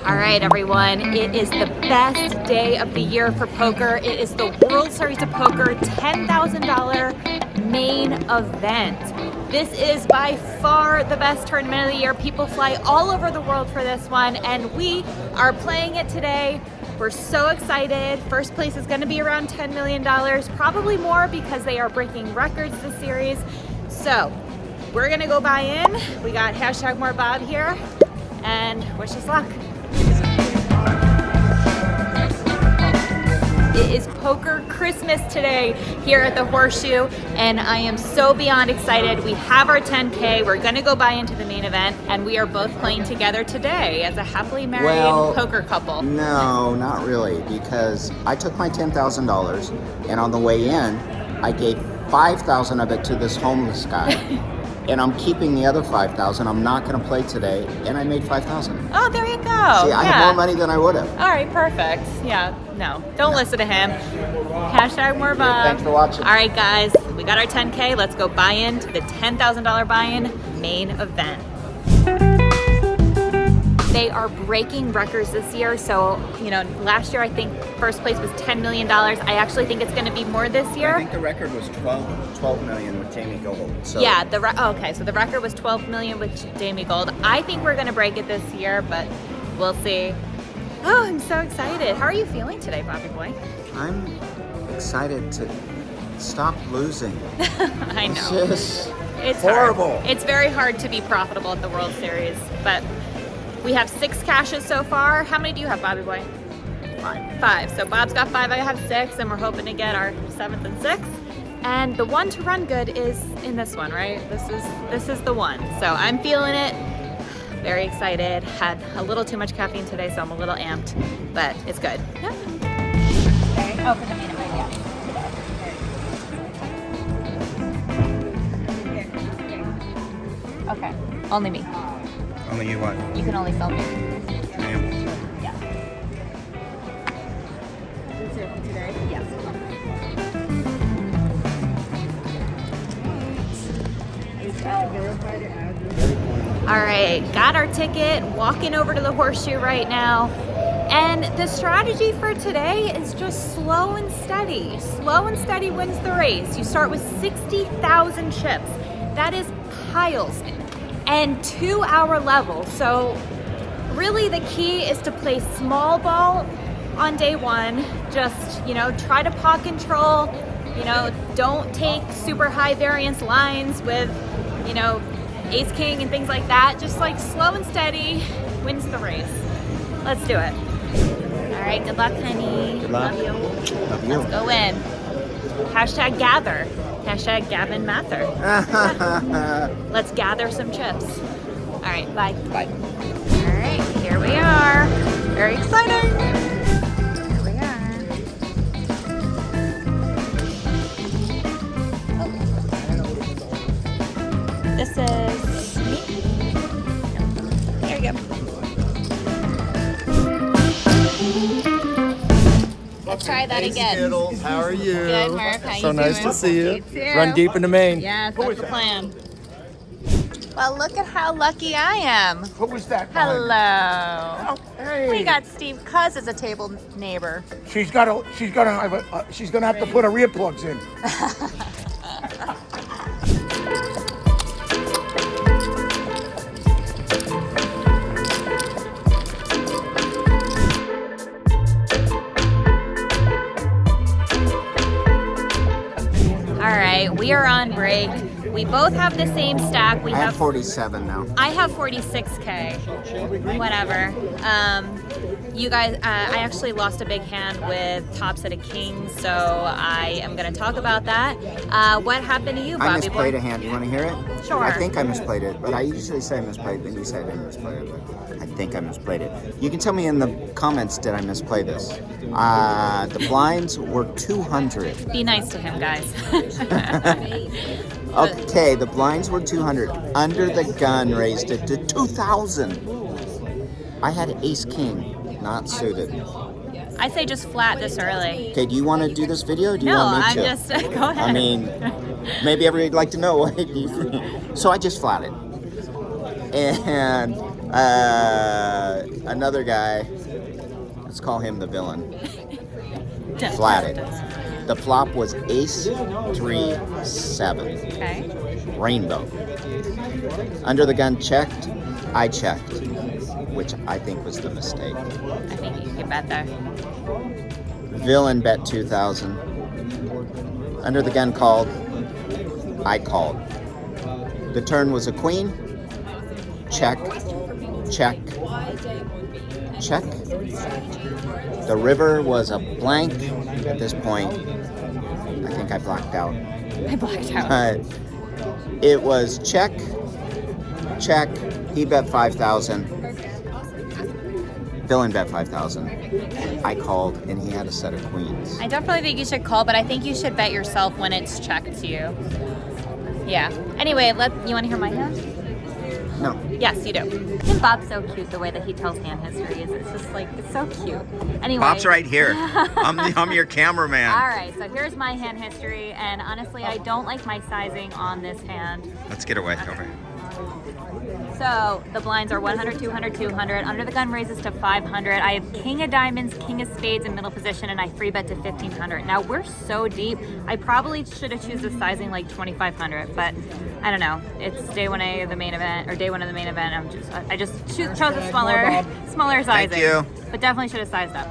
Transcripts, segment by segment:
All right, everyone, it is the best day of the year for poker. It is the World Series of Poker $10,000 main event. This is by far the best tournament of the year. People fly all over the world for this one, and we are playing it today. We're so excited. First place is gonna be around $10 million, probably more because they are breaking records this series. So we're gonna go buy in. We got hashtag more Bob here, and wish us luck. It is Poker Christmas today here at the Horseshoe, and I am so beyond excited. We have our 10K. We're gonna go buy into the main event, and we are both playing together today as a happily married poker couple. No, not really, because I took my $10,000, and on the way in, I gave $5,000 of it to this homeless guy. And I'm keeping the other $5,000. I'm not going to play today, and I made $5,000. Oh, there you go. See, I have more money than I would have. All right, perfect. Yeah, don't listen to him. Hashtag more Bob. Thanks for watching. All right, guys, we got our 10K. Let's go buy into the $10,000 buy-in main event. They are breaking records this year. So, last year I think first place was $10 million. I actually think it's going to be more this year. I think the record was 12 million with Jamie Gold. So. Yeah, okay, so the record was 12 million with Jamie Gold. I think we're going to break it this year, but we'll see. Oh, I'm so excited. How are you feeling today, Bobby Boy? I'm excited to stop losing. I know. It's horrible. Hard. It's very hard to be profitable at the World Series, but we have 6 cashes so far. How many do you have, Bobby Boy? 5. So Bob's got 5, I have 6, and we're hoping to get our 7th and 6th. And the one to run good is in this one, right? This is the one. So I'm feeling it. Very excited. Had a little too much caffeine today, so I'm a little amped, but it's good. Yeah. Okay. Oh, for the main event, yeah. Okay. Only me. Only you what? You can only film me. I am. Yeah. Is it for today? Yes. All right, got our ticket, walking over to the Horseshoe right now. And the strategy for today is just slow and steady. Slow and steady wins the race. You start with 60,000 chips. That is piles. And 2-hour level. So really the key is to play small ball on day one. Just, try to pot control. Don't take super high variance lines with, Ace-King and things like that. Just like slow and steady wins the race. Let's do it. All right, good luck, honey. Good luck. Love you. Love you. Let's go in. Hashtag gather. Hashtag Gavin-Mather. Let's gather some chips. All right, bye. Bye. All right, here we are. Very exciting. Here we are. This is me. There you go. Let's try that again. Skittles, how are you? Good, Mark. How So you nice doing? to see you. You too. Run deep into Maine. Yes, that's the plan. Well, look at how lucky I am. What was that? Hello. Oh, hey. We got Steve Cuz as a table neighbor. She's gonna have to put her earplugs in. All right, we are on break. We both have the same stack. I have 47 now. I have 46K. Whatever. You guys, I actually lost a big hand with top set of kings, so I am going to talk about that. What happened to you, Bobby? I misplayed a hand. You want to hear it? Sure. I think I misplayed it, but I usually say I misplayed, then you say I didn't misplay it, but I think I misplayed it. You can tell me in the comments, did I misplay this? The blinds were 200. Be nice to him, guys. Okay, the blinds were 200. Under the gun raised it to 2,000. I had Ace-King, not suited. I say just flat this early. Okay, do you want to do this video? Or do you No, want me I'm to? just, go ahead. I mean, maybe everybody'd like to know what you think. So I just flatted. And Another guy, let's call him the villain, flatted. The flop was Ace 3-7. Okay. Rainbow. Under the gun checked, I checked, which I think was the mistake. I think you can bet there. Villain bet 2,000. Under the gun called, I called. The turn was a queen. Check, check, check. The river was a blank. At this point, I think I blacked out. I blacked out. It was check, check. He bet 5,000. Villain bet 5,000. I called, and he had a set of queens. I definitely think you should call, but I think you should bet yourself when it's checked to you. Yeah. Anyway, you want to hear my hand? No. Yes, you do. And Bob's so cute the way that he tells hand histories. It's just like, it's so cute. Anyway. Bob's right here. I'm your cameraman. All right, so here's my hand history, and honestly, I don't like my sizing on this hand. Let's get away. Over. So the blinds are 100, 200, 200. Under the gun raises to 500. I have king of diamonds, king of spades in middle position, and I free bet to 1,500. Now we're so deep. I probably should have choose the sizing like 2,500, but I don't know. It's day 1A of the main event, or day 1 of the main event. I just chose a smaller sizing. Thank you. But definitely should have sized up.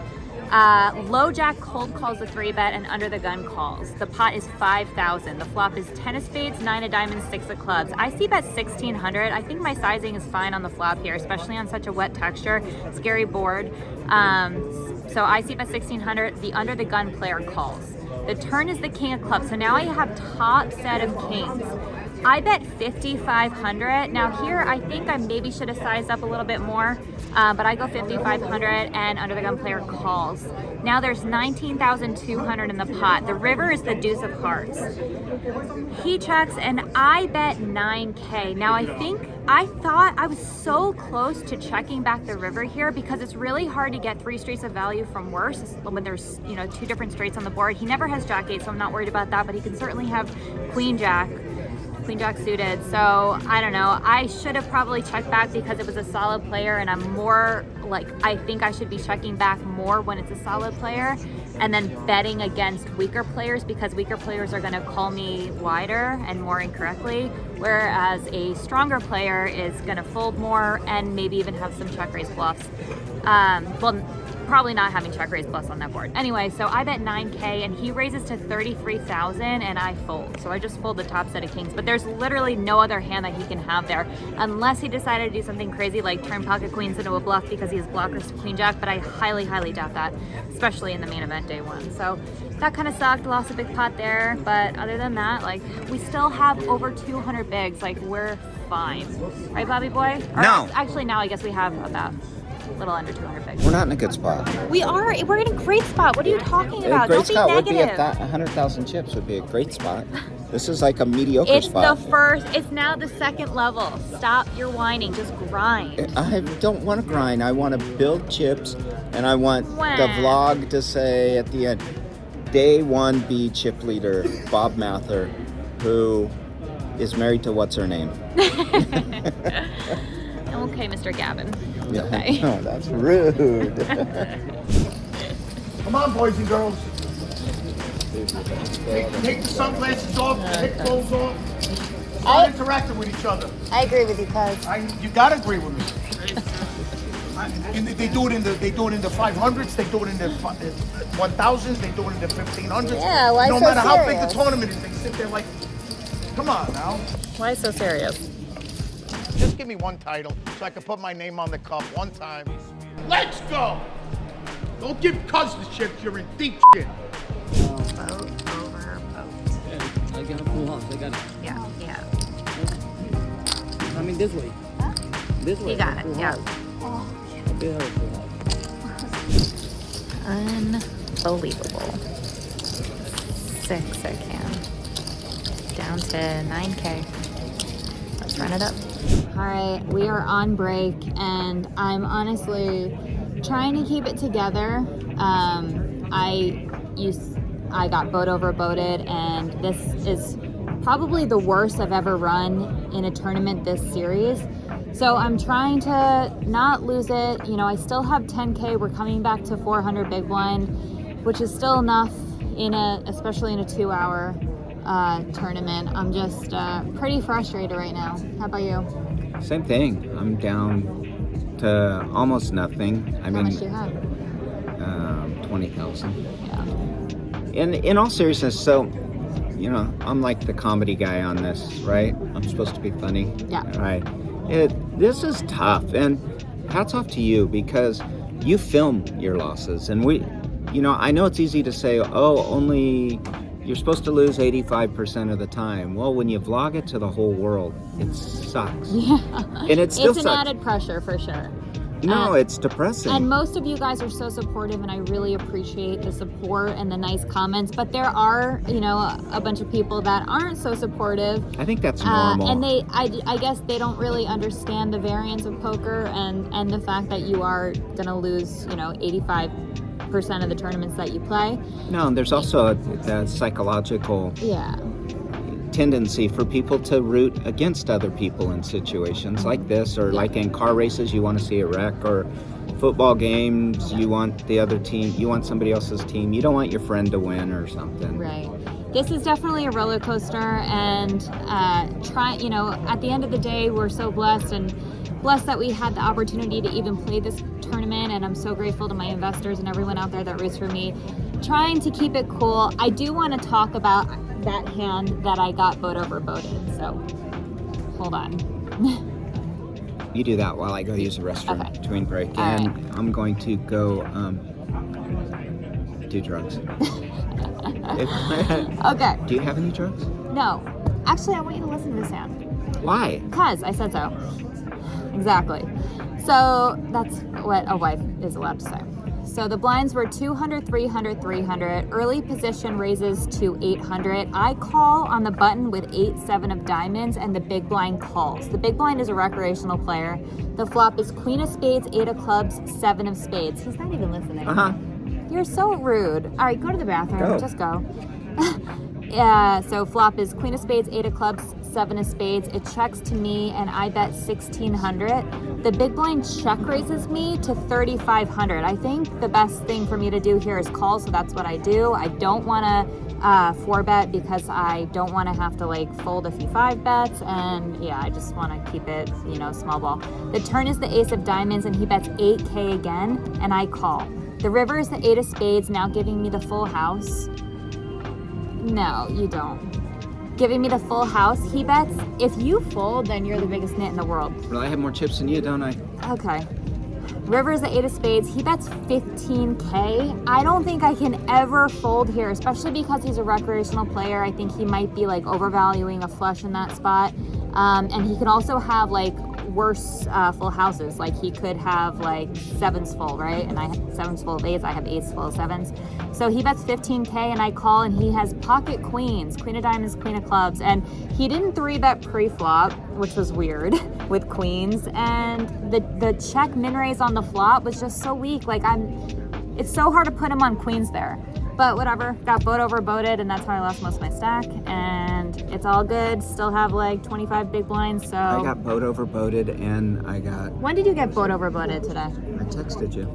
Low jack cold calls the 3-bet, and under the gun calls. The pot is 5,000. The flop is 10 of spades, 9 of diamonds, 6 of clubs. I see bet 1,600. I think my sizing is fine on the flop here, especially on such a wet texture, scary board. So I see bet 1,600. The under the gun player calls. The turn is the king of clubs. So now I have top set of kings. I bet 5,500. Now here, I think I maybe should have sized up a little bit more, but I go 5,500 and under the gun player calls. Now there's 19,200 in the pot. The river is the deuce of hearts. He checks and I bet 9K. Now I thought I was so close to checking back the river here because it's really hard to get 3 straights of value from worse when there's, 2 different straights on the board. He never has jack 8, so I'm not worried about that, but he can certainly have queen jack suited. So I don't know, I should have probably checked back because it was a solid player, and I'm more like, I think I should be checking back more when it's a solid player and then betting against weaker players, because weaker players are going to call me wider and more incorrectly, whereas a stronger player is going to fold more and maybe even have some check raise bluffs. Well, probably not having check raise plus on that board. Anyway, so I bet 9K and he raises to 33,000 and I fold. So I just fold the top set of kings, but there's literally no other hand that he can have there unless he decided to do something crazy like turn pocket queens into a bluff because he has blockers to queen jack, but I highly, highly doubt that, especially in the main event day 1. So that kind of sucked, lost a big pot there, but other than that, like, we still have over 200 bigs, like, we're fine. Right, Bobby boy? Or no. Actually, now I guess we have about a little under 200 bigs. We're not in a good spot. We are. We're in a great spot. What are you talking about? A great Don't spot be would be negative. 100,000 chips would be a great spot. This is like a mediocre spot. It's the first. It's now the second level. Stop your whining. Just grind. I don't want to grind. I want to build chips, and I want the vlog to say at the end, Day 1B chip leader Bob Mather, who is married to what's her name? Okay, Mr. Gavin. Yeah. Okay. No, that's rude. Come on, boys and girls. Take the sunglasses off, take clothes off. Start interacting with each other. I agree with you, cuz. You gotta agree with me. They do it in the 500s. They do it in the 1000s. They do it in the 1500s. Yeah, why no so matter how big the serious? tournament is, they sit there like, come on now. Why so serious? Just give me one title so I can put my name on the cup one time. Let's go! Don't give cuz the chips, you're in deep shit. Vote over vote. Yeah, I got a full house. I got it. Yeah, yeah. I mean, this way. Huh? This way. You got it, full yeah. house. A big house, full house. Unbelievable. 6 I can. Down to 9K. Let's run it up. All right, we are on break, and I'm honestly trying to keep it together. I got boat over boated, and this is probably the worst I've ever run in a tournament this series. So I'm trying to not lose it. You know, I still have 10K. We're coming back to 400 big blind, which is still enough especially in a 2-hour tournament. I'm just pretty frustrated right now. How about you? Same thing. I'm down to almost nothing. How much do you have? 20,000. Yeah. In all seriousness, so, you know, I'm like the comedy guy on this, right? I'm supposed to be funny. Yeah. Right. This is tough, and hats off to you because you film your losses, and I know it's easy to say, oh, only you're supposed to lose 85% of the time. Well, when you vlog it to the whole world, it sucks. Yeah. And it still it's an sucks. added pressure for sure. No, it's depressing. And most of you guys are so supportive, and I really appreciate the support and the nice comments. But there are, a bunch of people that aren't so supportive. I think that's normal. And I guess they don't really understand the variance of poker and the fact that you are gonna lose, 85% of the tournaments that you play. No, and there's also a psychological tendency for people to root against other people in situations like this, or like in car races, you want to see a wreck, or football games, you want the other team, you want somebody else's team, you don't want your friend to win or something. Right. This is definitely a roller coaster, and at the end of the day, we're so blessed that we had the opportunity to even play this tournament, and I'm so grateful to my investors and everyone out there that roots for me. Trying to keep it cool. I do want to talk about that hand that I got boat over boated, so hold on. You do that while I go use the restroom between break. All and right. I'm going to go do drugs. Okay. Do you have any drugs? No. Actually, I want you to listen to this hand. Why? Because I said so. Exactly. So that's what a wife is allowed to say. So the blinds were 200, 300, 300. Early position raises to 800. I call on the button with 8-7 of diamonds, and the big blind calls. The big blind is a recreational player. The flop is queen of spades, 8 of clubs, 7 of spades. He's not even listening. You're so rude. All right, go to the bathroom. Go. Just go. So flop is queen of spades, 8 of clubs, 7 of spades. It checks to me, and I bet 1,600. The big blind check raises me to 3,500. I think the best thing for me to do here is call, so that's what I do. I don't want to 4-bet because I don't want to have to fold a few 5-bets, and I just want to keep it, small ball. The turn is the ace of diamonds, and he bets 8K again, and I call. The river is the 8 of spades, now giving me the full house. No, you don't. Giving me the full house. He bets, if you fold, then you're the biggest nit in the world. Well, I have more chips than you, don't I? Okay. River is the 8 of spades. He bets 15K. I don't think I can ever fold here, especially because he's a recreational player. I think he might be overvaluing a flush in that spot. And he can also have worse full houses. He could have 7s full, right? And I have 7s full of 8s. I have 8s full of 7s. So he bets 15K, and I call, and he has pocket queens, queen of diamonds, queen of clubs, and he didn't 3-bet pre-flop, which was weird with queens, and the check min raise on the flop was just so weak. It's so hard to put him on queens there. But whatever, got boat over boated, and that's how I lost most of my stack, and it's all good. Still have 25 big blinds, so. I got boat over boated, and I got. When did you get boat over boated today? I texted you.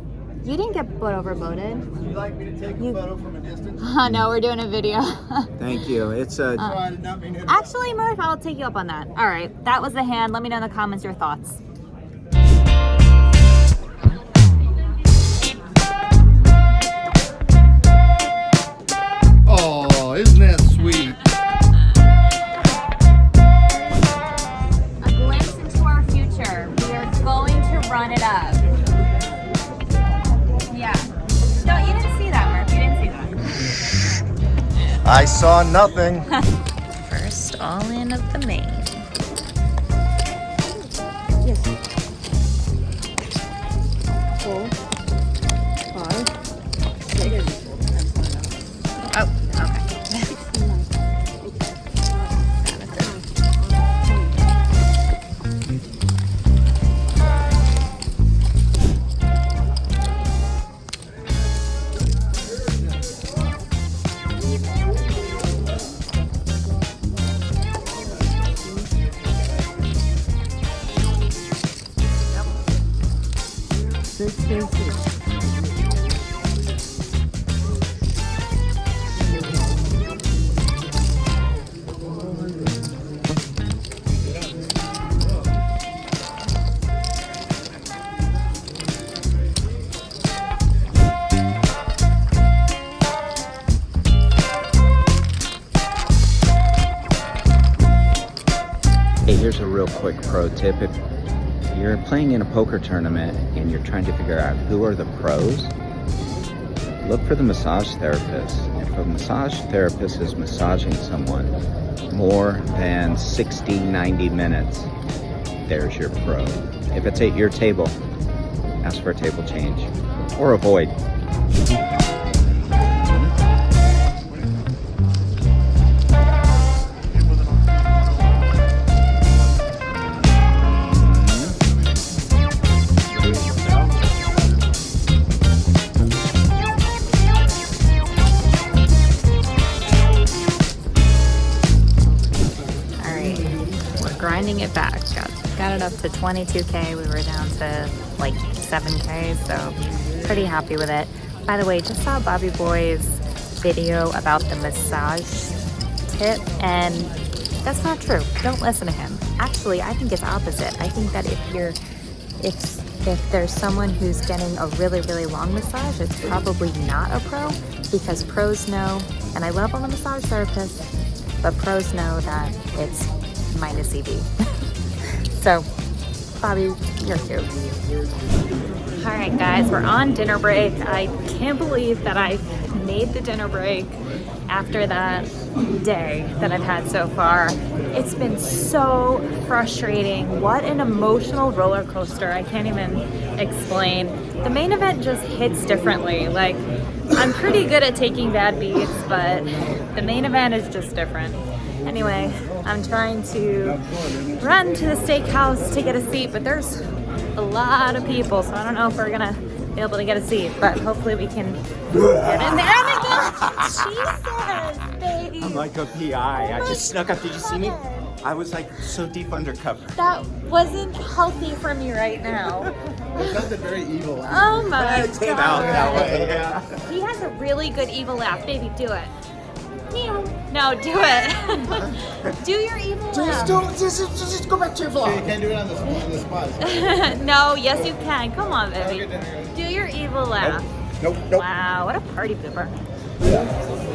You didn't get boat over boated. Would you like me to take a photo from a distance? No, we're doing a video. Thank you. It's a. Sorry, I did not mean to interrupt. Actually, Murph, I'll take you up on that. All right, that was the hand. Let me know in the comments your thoughts. Oh, isn't that sweet? A glimpse into our future. We are going to run it up. Yeah. No, you didn't see that, Murph. You didn't see that. I saw nothing. First all in of the main. Yes. 4, 5, 6. Oh, okay. real quick pro tip. If you're playing in a poker tournament and you're trying to figure out who are the pros, look for the massage therapist. If a massage therapist is massaging someone more than 60, 90 minutes, there's your pro. If it's at your table, ask for a table change or avoid. Grinding it back. Got it up to 22K. We were down to like 7K, so pretty happy with it. By the way, just saw Bobby Boy's video about the massage tip, and that's not true. Don't listen to him. Actually, I think it's opposite. I think that if there's someone who's getting a really, really long massage, it's probably not a pro, because pros know, and I love all the massage therapists, but pros know that it's minus EV. So, Bobby, you're cute. All right, guys, we're on dinner break. I can't believe that I made the dinner break after that day that I've had so far. It's been so frustrating. What an emotional roller coaster. I can't even explain. The main event just hits differently. Like, I'm pretty good at taking bad beats, but the main event is just different. Anyway, I'm trying to run to the steakhouse to get a seat, but there's a lot of people, so I don't know if we're gonna be able to get a seat, but hopefully we can get in there. Oh my God, Jesus, baby. I'm like a PI. I just snuck up. Did you see me? I was like so deep undercover. That wasn't healthy for me right now. That's a very evil laugh. Oh my It came out that way, yeah. He has a really good evil laugh. Baby, do it. No, do it. Do your evil laugh. Just go back to your vlog. You can't do it on the spot. No, yes you can. Come on, baby. Do your evil laugh. Nope. Wow, what a party pooper.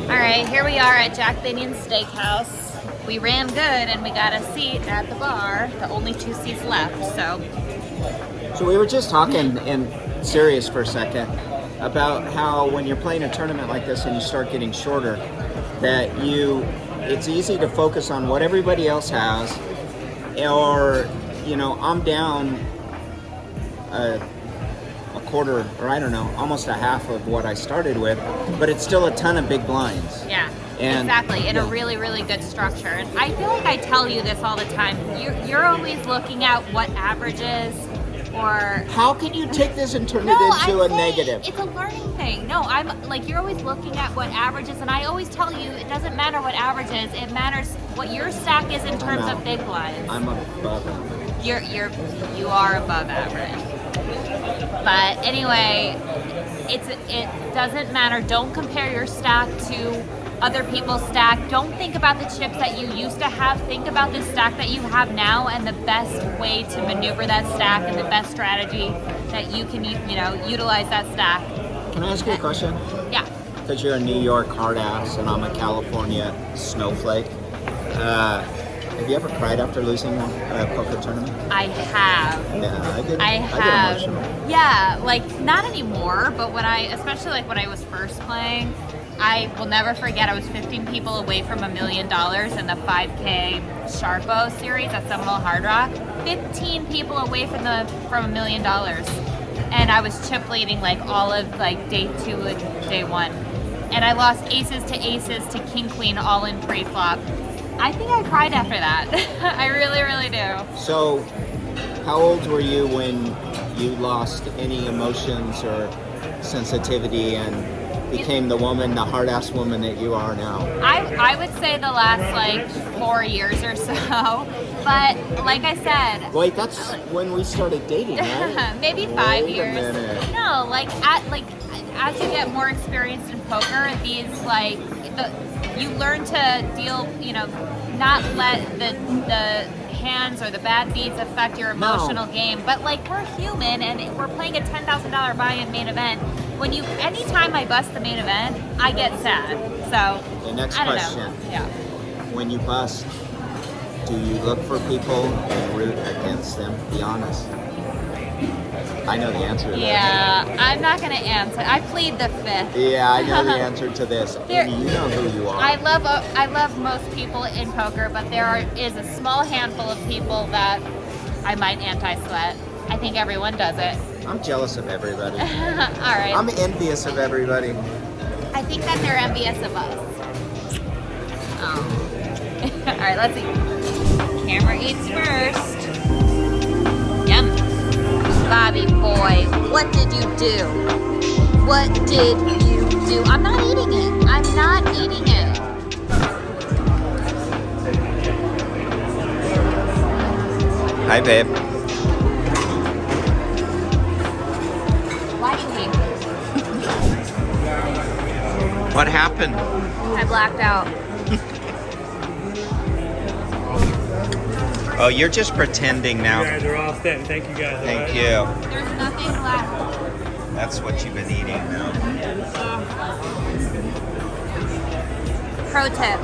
All right, here we are at Jack Binion's Steakhouse. We ran good and we got a seat at the bar. The only 2 seats left, So we were just talking in serious for a second about how when you're playing a tournament like this and you start getting shorter, that it's easy to focus on what everybody else has, or I'm down a quarter, or I don't know, almost a half of what I started with, but it's still a ton of big blinds. Yeah, exactly, in a really, really good structure. And I feel like I tell you this all the time. You're always looking at what averages, or how can you take this and turn it into a negative? It's a learning thing. No, I'm like, you're always looking at what averages, and I always tell you it doesn't matter what average is. It matters what your stack is in terms of big blinds. I'm above average. You are above average. But anyway, it doesn't matter. Don't compare your stack to other people's stack. Don't think about the chips that you used to have. Think about the stack that you have now and the best way to maneuver that stack and the best strategy that you can, utilize that stack. Can I ask you a question? Yeah. Because you're a New York hard ass and I'm a California snowflake. Have you ever cried after losing a poker tournament? I have. Yeah, I get emotional. Yeah, like not anymore, but especially like when I was first playing, I will never forget, I was 15 people away from $1 million in the 5K Sharpo series at Seminole Hard Rock. 15 people away from $1 million. And I was chip leading like all of like day 2 and day 1. And I lost aces to king queen all in pre-flop. I think I cried after that. I really, really do. So, how old were you when you lost any emotions or sensitivity and became the hard-ass woman that you are now? I would say the last like 4 years or so. But like I said, wait, that's when we started dating, right? Maybe 5 years. Wait a minute. No, as you get more experience in poker, you learn to deal, not let the hands or the bad beats affect your emotional game. But like, we're human and we're playing a $10,000 buy-in main event. Anytime I bust the main event, I get sad. So The next I don't question. know. Yeah. When you bust, Do you look for people and root against them? Be honest. I know the answer to Yeah, I'm not gonna answer. I plead the fifth. that. Yeah, I know the answer to this. There- And you know who you are. I love most people in poker, but is a small handful of people that I might anti-sweat. I think everyone does it. I'm jealous of everybody. All right. I'm envious of everybody. I think that they're envious of us. Oh. All right, let's eat. Camera eats first. Yum. Bobby boy, what did you do? What did you do? I'm not eating it. I'm not eating it. Hi, babe. Why do you hate me? What happened? I blacked out. Oh, you're just pretending now. You guys are all set. Thank you guys. Thank all right? you. There's nothing left. That's what you've been eating now. Pro tip.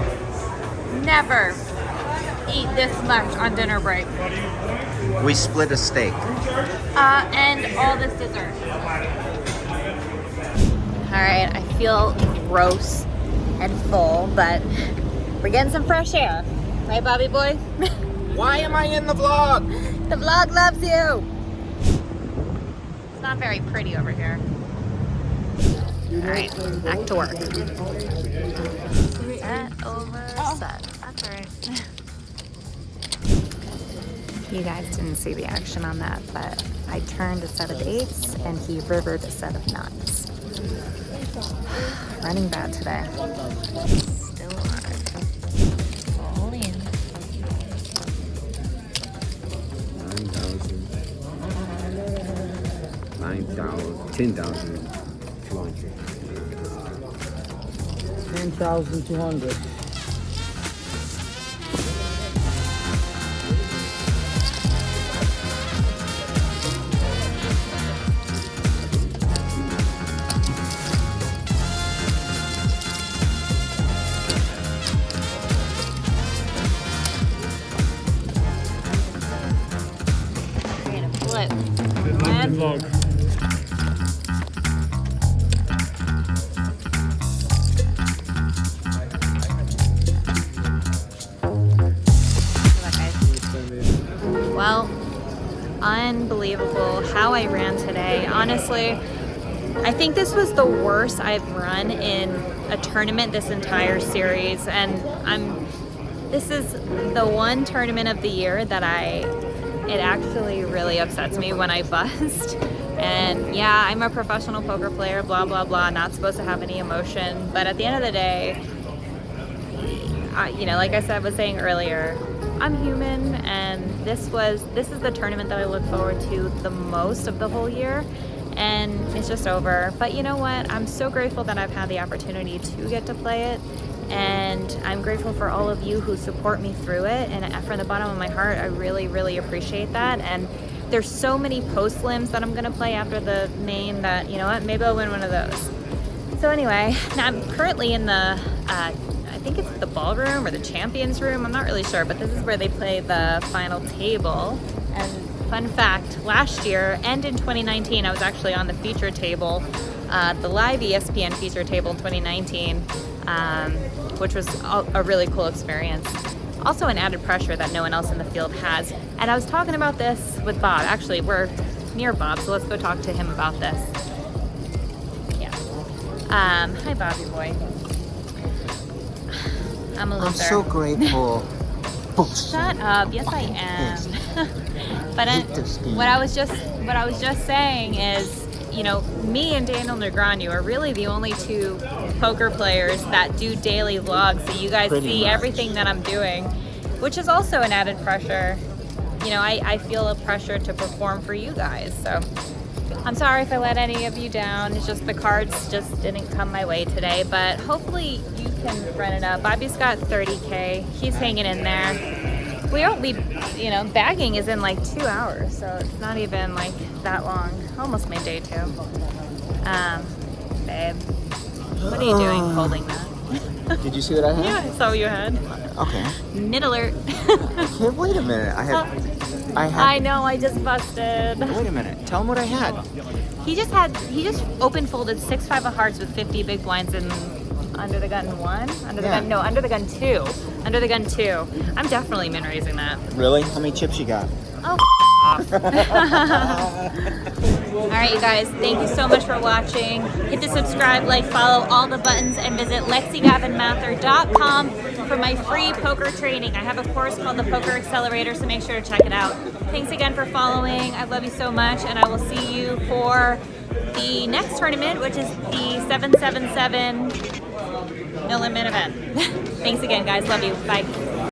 Never eat this much on dinner break. We split a steak. And all this dessert. All right, I feel gross and full, but we're getting some fresh air. Right, Bobby boy? Why am I in the vlog? The vlog loves you. It's not very pretty over here. All right, back to work. Set over set. That's all right. You guys didn't see the action on that, but I turned a set of 8s and he rivered a set of 9s. Running bad today. Still hard. All in. 10,200. 10,200. Flip. Good luck, good luck. Well, unbelievable how I ran today. Honestly, I think this was the worst I've run in a tournament this entire series, and this is the one tournament of the year that it actually really upsets me when I bust. And yeah, I'm a professional poker player, blah, blah, blah, not supposed to have any emotion. But at the end of the day, like I was saying earlier, I'm human, and this is the tournament that I look forward to the most of the whole year. And it's just over. But you know what? I'm so grateful that I've had the opportunity to get to play it. And I'm grateful for all of you who support me through it. And from the bottom of my heart, I really, really appreciate that. And there's so many post limbs that I'm gonna play after the main that, you know what, maybe I'll win one of those. So anyway, now I'm currently in the, I think it's the ballroom or the champions room, I'm not really sure, but this is where they play the final table. And fun fact, last year and in 2019, I was actually on the feature table, the live ESPN feature table in 2019, which was a really cool experience. Also an added pressure that no one else in the field has. And I was talking about this with Bob. Actually, we're near Bob, so let's go talk to him about this. Yeah. Hi, Bobby boy. I'm a loser. I'm so grateful. Shut up. Yes, I am. But what I was just saying is, you know, me and Daniel Negreanu are really the only two poker players that do daily vlogs, so you guys see everything that I'm doing, which is also an added pressure. You know, I feel a pressure to perform for you guys, so I'm sorry if I let any of you down. It's just the cards just didn't come my way today, but hopefully you can run it up. Bobby's got 30K. He's hanging in there. You know, bagging is in like 2 hours, so it's not even like that long. Almost midday too. Babe, what are you doing holding that? Did you see what I had? Yeah, I saw what you had. Okay. Nit alert. Okay, wait a minute. I know, I just busted. Wait a minute. Tell him what I had. He just open folded 6-5 of hearts with 50 big blinds and under the gun 1? Under the gun, no, under the gun 2. Under the gun 2. I'm definitely min raising that. Really? How many chips you got? Oh, off. All right, you guys, thank you so much for watching. Hit the subscribe, like, follow, all the buttons, and visit LexyGavin-Mather.com for my free poker training. I have a course called the Poker Accelerator, so make sure to check it out. Thanks again for following. I love you so much, and I will see you for the next tournament, which is the 777 No Limit event. Thanks again, guys. Love you. Bye.